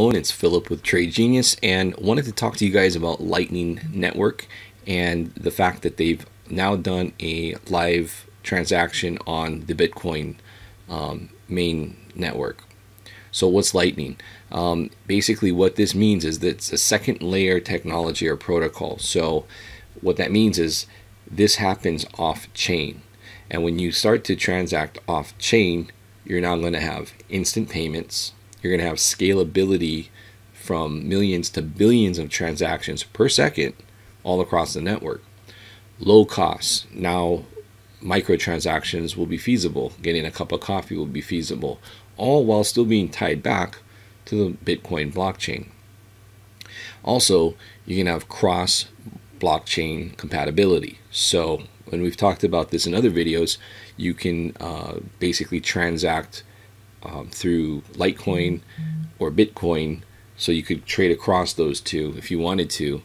It's Philip with Trade Genius, and wanted to talk to you guys about Lightning Network and the fact that they've now done a live transaction on the Bitcoin main network. So what's Lightning? Basically what this means is that it's a second layer technology or protocol. So what that means is this happens off chain, and when you start to transact off chain, you're now going to have instant payments. You're going to have scalability from millions to billions of transactions per second all across the network. Low costs. Now microtransactions will be feasible. Getting a cup of coffee will be feasible, all while still being tied back to the Bitcoin blockchain. Also, you can have cross blockchain compatibility. So when we've talked about this in other videos, you can basically transact through Litecoin or Bitcoin, so you could trade across those two if you wanted to,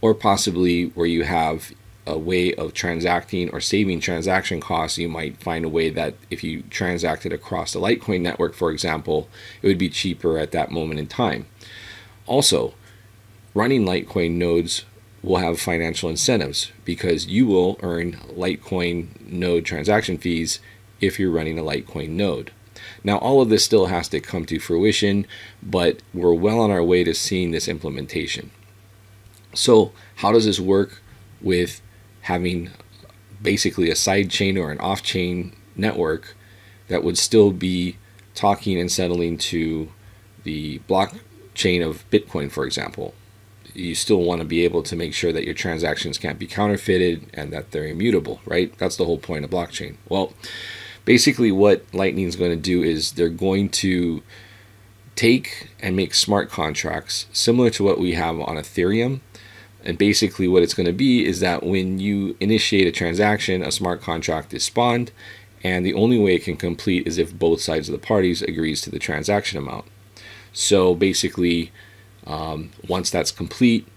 or possibly where you have a way of transacting or saving transaction costs, you might find a way that if you transacted across the Litecoin network, for example, it would be cheaper at that moment in time. Also, running Litecoin nodes will have financial incentives because you will earn Litecoin node transaction fees if you're running a Litecoin node. Now, all of this still has to come to fruition, but we're well on our way to seeing this implementation. So how does this work with having basically a side chain or an off-chain network that would still be talking and settling to the blockchain of Bitcoin, for example? You still want to be able to make sure that your transactions can't be counterfeited and that they're immutable, right? That's the whole point of blockchain. Well, basically what Lightning is going to do is they're going to take and make smart contracts similar to what we have on Ethereum. And basically what it's going to be is that when you initiate a transaction, a smart contract is spawned, and the only way it can complete is if both sides of the parties agrees to the transaction amount. So basically, once that's complete,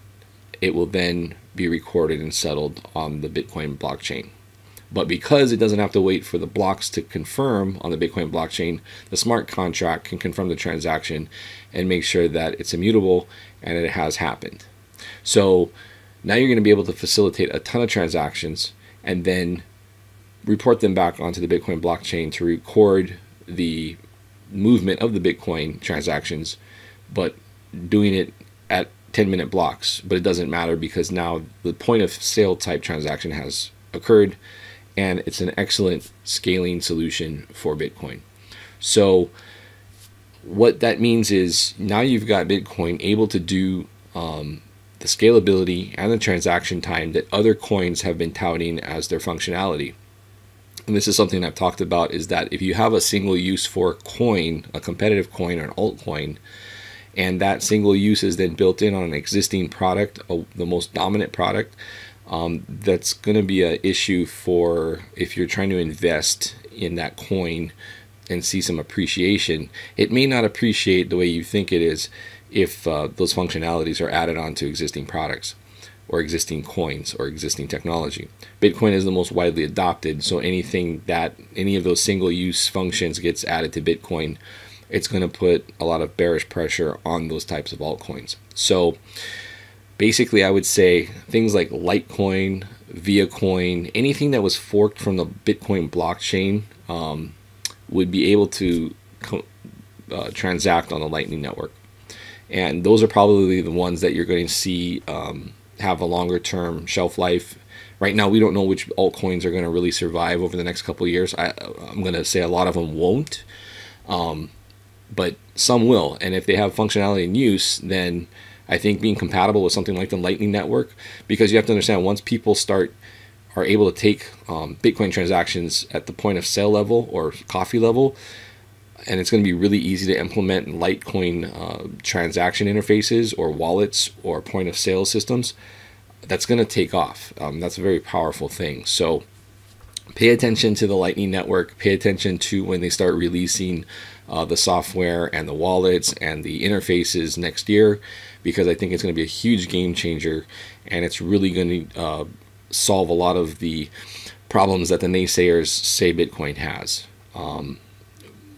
it will then be recorded and settled on the Bitcoin blockchain. But because it doesn't have to wait for the blocks to confirm on the Bitcoin blockchain, the smart contract can confirm the transaction and make sure that it's immutable and it has happened. So now you're going to be able to facilitate a ton of transactions and then report them back onto the Bitcoin blockchain to record the movement of the Bitcoin transactions, but doing it at 10-minute blocks. But it doesn't matter because now the point of sale type transaction has occurred, and it's an excellent scaling solution for Bitcoin. So what that means is now you've got Bitcoin able to do the scalability and the transaction time that other coins have been touting as their functionality. And this is something I've talked about, is that if you have a single use for a coin, a competitive coin or an altcoin, and that single use is then built in on an existing product, the most dominant product, that's going to be an issue for if you're trying to invest in that coin and see some appreciation. It may not appreciate the way you think it is if those functionalities are added onto existing products or existing coins or existing technology. Bitcoin is the most widely adopted, so anything that any of those single use functions gets added to Bitcoin, it's going to put a lot of bearish pressure on those types of altcoins. So basically I would say things like Litecoin, Viacoin, anything that was forked from the Bitcoin blockchain would be able to transact on the Lightning Network. And those are probably the ones that you're going to see have a longer term shelf life. Right now, we don't know which altcoins are going to really survive over the next couple of years. I'm going to say a lot of them won't, but some will. And if they have functionality and use, then I think being compatible with something like the Lightning Network, because you have to understand, once people are able to take Bitcoin transactions at the point of sale level or coffee level, and it's going to be really easy to implement Litecoin transaction interfaces or wallets or point of sale systems, that's going to take off. That's a very powerful thing. So pay attention to the Lightning Network. Pay attention to when they start releasing the software and the wallets and the interfaces next year, because I think it's going to be a huge game changer, and it's really going to solve a lot of the problems that the naysayers say Bitcoin has.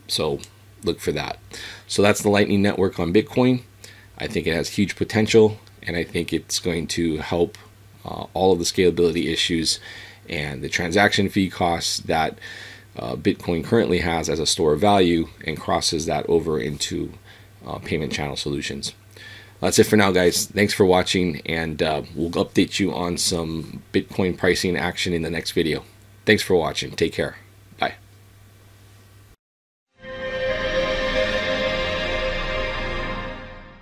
So look for that. So that's the Lightning Network on Bitcoin. I think it has huge potential, and I think it's going to help all of the scalability issues and the transaction fee costs that Bitcoin currently has as a store of value, and crosses that over into payment channel solutions. That's it for now, guys. Thanks for watching, and we'll update you on some Bitcoin pricing action in the next video. Thanks for watching. Take care.